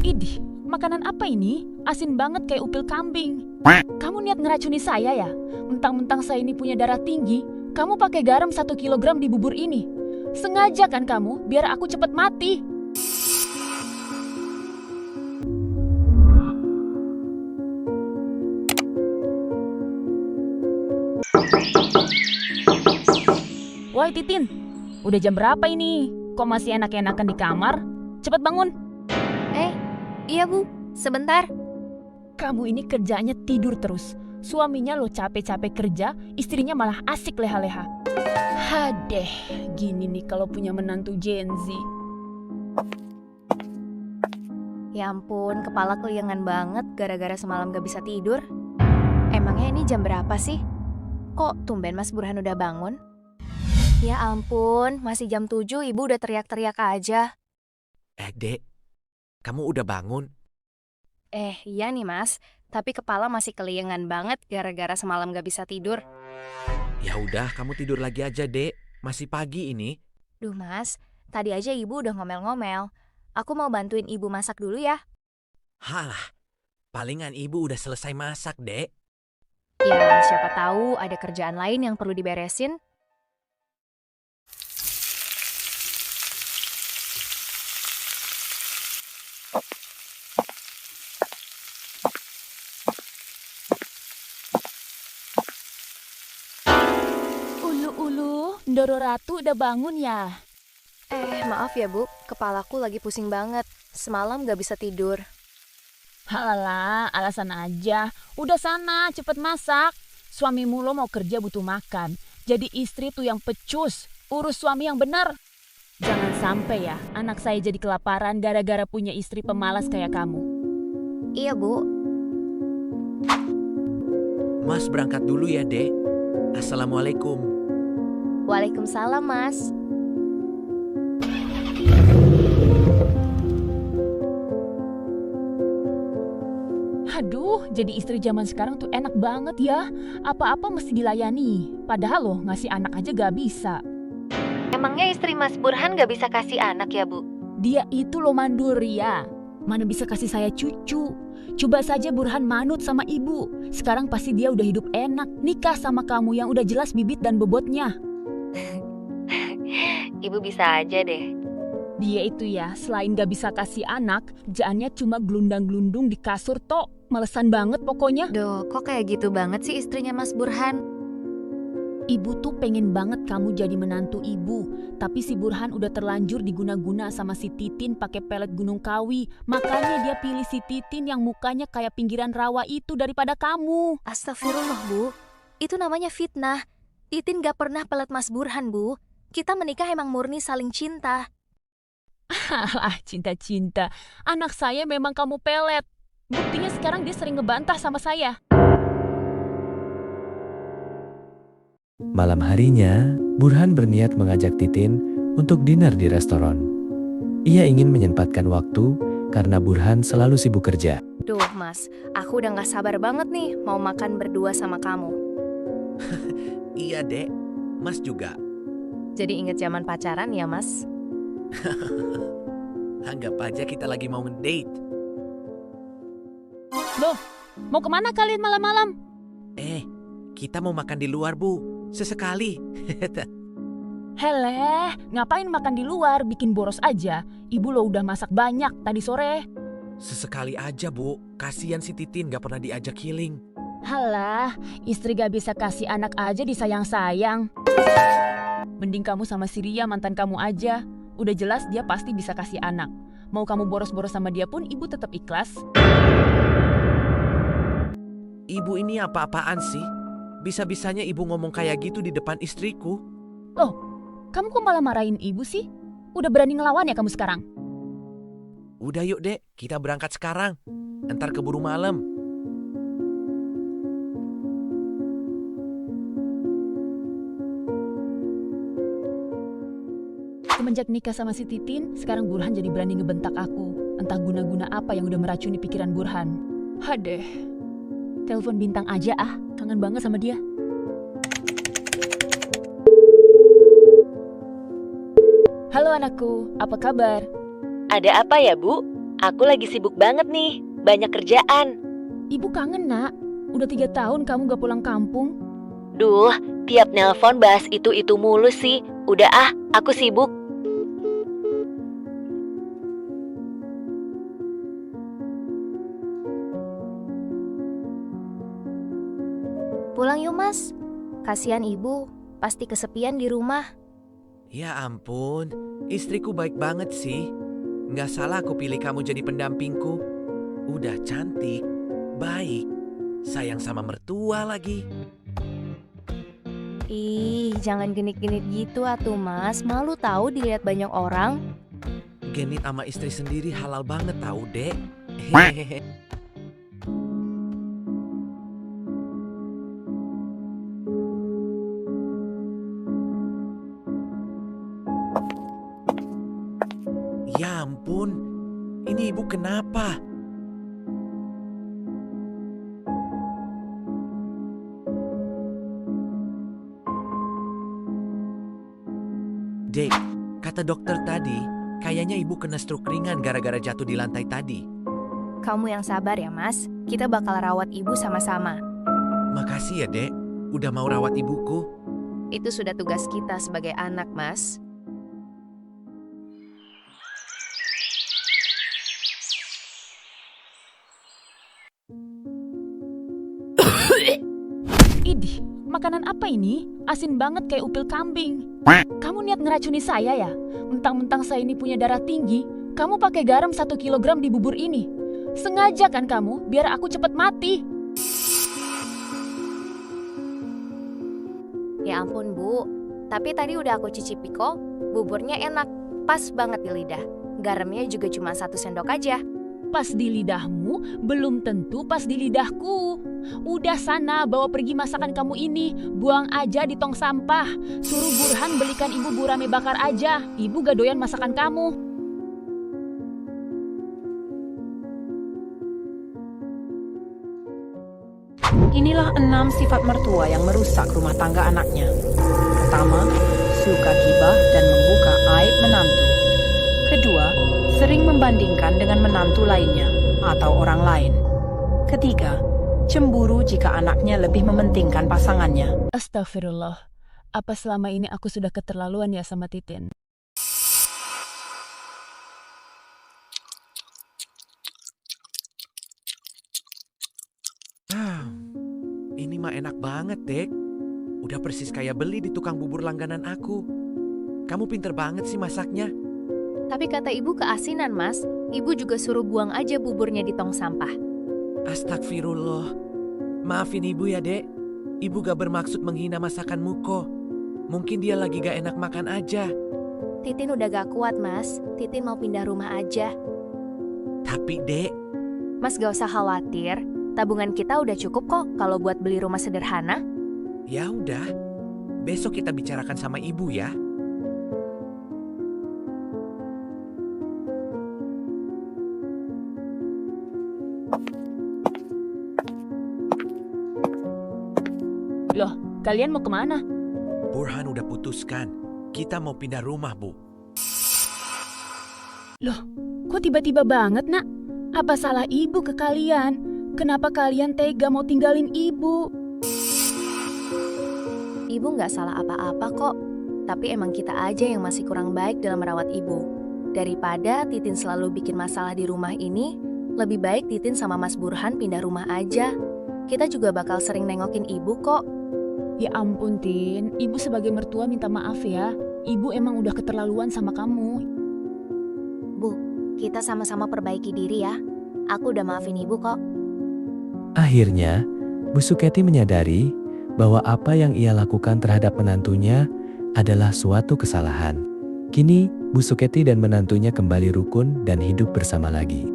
Idih, makanan apa ini? Asin banget kayak upil kambing. Kamu niat ngeracuni saya ya? Mentang-mentang saya ini punya darah tinggi, kamu pakai garam 1 kilogram di bubur ini. Sengaja kan kamu, biar aku cepet mati. Woi Titin, udah jam berapa ini? Kok masih enak-enakan di kamar? Cepet bangun. Iya Bu, sebentar. Kamu ini kerjanya tidur terus. Suaminya lo capek-capek kerja, istrinya malah asik leha-leha. Hadeh, gini nih kalau punya menantu Gen Z. Ya ampun, kepala keliengan banget gara-gara semalam gak bisa tidur. Emangnya ini jam berapa sih? Kok tumben Mas Burhan udah bangun? Ya ampun, masih jam 7 Ibu udah teriak-teriak aja. Dek, kamu udah bangun? Iya nih Mas, tapi kepala masih keliengan banget gara-gara semalam gak bisa tidur. Ya udah, kamu tidur lagi aja, Dek. Masih pagi ini. Duh Mas, tadi aja Ibu udah ngomel-ngomel. Aku mau bantuin Ibu masak dulu ya. Halah, palingan ibu udah selesai masak, Dek. Ya siapa tahu ada kerjaan lain yang perlu diberesin. Ulu-ulu, Ndoro Ratu udah bangun ya? Maaf ya Bu, kepalaku lagi pusing banget. Semalam gak bisa tidur. Halah, alasan aja. Udah sana, cepet masak. Suamimu lo mau kerja butuh makan. Jadi istri tuh yang pecus. Urus suami yang benar. Jangan sampai ya, anak saya jadi kelaparan gara-gara punya istri pemalas kayak kamu. Iya Bu. Mas berangkat dulu ya, Dek. Assalamualaikum. Waalaikumsalam Mas. Aduh, jadi istri zaman sekarang tuh enak banget ya. Apa-apa mesti dilayani. Padahal loh, ngasih anak aja gak bisa. Emangnya istri Mas Burhan gak bisa kasih anak ya Bu? Dia itu loh mandul ya. Mana bisa kasih saya cucu. Coba saja Burhan manut sama ibu. Sekarang pasti dia udah hidup enak. Nikah sama kamu yang udah jelas bibit dan bobotnya. Ibu bisa aja deh. Dia itu ya, selain gak bisa kasih anak, kerjaannya cuma gelundang-gelundung di kasur tok. Malesan banget pokoknya. Duh, kok kayak gitu banget sih istrinya Mas Burhan? Ibu tuh pengen banget kamu jadi menantu ibu. Tapi si Burhan udah terlanjur diguna-guna sama si Titin pakai pelet Gunung Kawi. Makanya dia pilih si Titin yang mukanya kayak pinggiran rawa itu daripada kamu. Astagfirullah Bu, itu namanya fitnah. Titin gak pernah pelet Mas Burhan Bu. Kita menikah emang murni saling cinta. Alah, cinta-cinta. Anak saya memang kamu pelet. Buktinya sekarang dia sering ngebantah sama saya. Malam harinya, Burhan berniat mengajak Titin untuk dinner di restoran. Ia ingin menyempatkan waktu karena Burhan selalu sibuk kerja. Duh Mas, aku udah gak sabar banget nih mau makan berdua sama kamu. Iya, Dek. Mas juga. Jadi inget zaman pacaran ya Mas? Anggap aja kita lagi mau ngedate. Loh, mau kemana kalian malam-malam? Kita mau makan di luar, Bu. Sesekali. Heleh, ngapain makan di luar, bikin boros aja. Ibu lo udah masak banyak tadi sore. Sesekali aja, Bu. Kasian si Titin gak pernah diajak healing. Halah, istri gak bisa kasih anak aja disayang-sayang. Mending kamu sama si Ria mantan kamu aja. Udah jelas dia pasti bisa kasih anak. Mau kamu boros-boros sama dia pun ibu tetap ikhlas. Ibu ini apa-apaan sih? Bisa-bisanya ibu ngomong kayak gitu di depan istriku. Loh, kamu kok malah marahin ibu sih? Udah berani ngelawan ya kamu sekarang? Udah yuk, Dek. Kita berangkat sekarang. Entar keburu malam. Semenjak nikah sama si Titin, sekarang Burhan jadi berani ngebentak aku. Entah guna-guna apa yang udah meracuni pikiran Burhan. Hadeh. Telepon Bintang aja ah, kangen banget sama dia. Halo anakku, apa kabar? Ada apa ya, Bu? Aku lagi sibuk banget nih, banyak kerjaan. Ibu kangen, Nak. Udah 3 tahun kamu gak pulang kampung. Duh, tiap nelpon bahas itu mulu sih. Udah aku sibuk. Pulang yuk mas, kasihan ibu, pasti kesepian di rumah. Ya ampun, istriku baik banget sih. Nggak salah aku pilih kamu jadi pendampingku. Udah cantik, baik, sayang sama mertua lagi. Ih, jangan genit-genit gitu atuh mas, malu tahu dilihat banyak orang. Genit sama istri sendiri halal banget tahu, Dek. Hehehe. Ya ampun, ini ibu kenapa? Dek, kata dokter tadi, kayaknya ibu kena stroke ringan gara-gara jatuh di lantai tadi. Kamu yang sabar ya mas, kita bakal rawat ibu sama-sama. Makasih ya, Dek, udah mau rawat ibuku. Itu sudah tugas kita sebagai anak mas. Idih, makanan apa ini? Asin banget kayak upil kambing. Kamu niat ngeracuni saya ya? Mentang-mentang saya ini punya darah tinggi, kamu pakai garam 1 kilogram di bubur ini. Sengaja kan kamu, biar aku cepet mati. Ya ampun bu, tapi tadi udah aku cicipi kok, buburnya enak, pas banget di lidah. Garamnya juga cuma 1 sendok aja. Pas di lidahmu, belum tentu pas di lidahku. Udah sana, bawa pergi masakan kamu ini. Buang aja di tong sampah. Suruh Burhan belikan ibu gurame bakar aja. Ibu gak doyan masakan kamu. Inilah 6 sifat mertua yang merusak rumah tangga anaknya. Pertama, suka gibah dan membuka aib menantu. Kedua, sering membandingkan dengan menantu lainnya atau orang lain. Ketiga, cemburu jika anaknya lebih mementingkan pasangannya. Astagfirullah. Apa selama ini aku sudah keterlaluan ya sama Titin? Ini mah enak banget, Dek. Udah persis kayak beli di tukang bubur langganan aku. Kamu pinter banget sih masaknya. Tapi kata ibu keasinan mas, ibu juga suruh buang aja buburnya di tong sampah. Astagfirullah. Maafin ibu ya, Dek. Ibu gak bermaksud menghina masakanmu kok. Mungkin dia lagi gak enak makan aja. Titin udah gak kuat mas, Titin mau pindah rumah aja. Tapi, Dek, Mas gak usah khawatir, tabungan kita udah cukup kok kalau buat beli rumah sederhana. ya udah. Besok kita bicarakan sama ibu ya. Loh, kalian mau kemana? Burhan udah putuskan. Kita mau pindah rumah, Bu. Loh, kok tiba-tiba banget, Nak? Apa salah ibu ke kalian? Kenapa kalian tega mau tinggalin ibu? Ibu gak salah apa-apa kok, tapi emang kita aja yang masih kurang baik dalam merawat ibu. Daripada Titin selalu bikin masalah di rumah ini, lebih baik Titin sama Mas Burhan pindah rumah aja. Kita juga bakal sering nengokin ibu kok. Ya ampun, Tin. Ibu sebagai mertua minta maaf ya. Ibu emang udah keterlaluan sama kamu. Bu, kita sama-sama perbaiki diri ya. Aku udah maafin ibu kok. Akhirnya, Bu Suketi menyadari bahwa apa yang ia lakukan terhadap menantunya adalah suatu kesalahan. Kini, Bu Suketi dan menantunya kembali rukun dan hidup bersama lagi.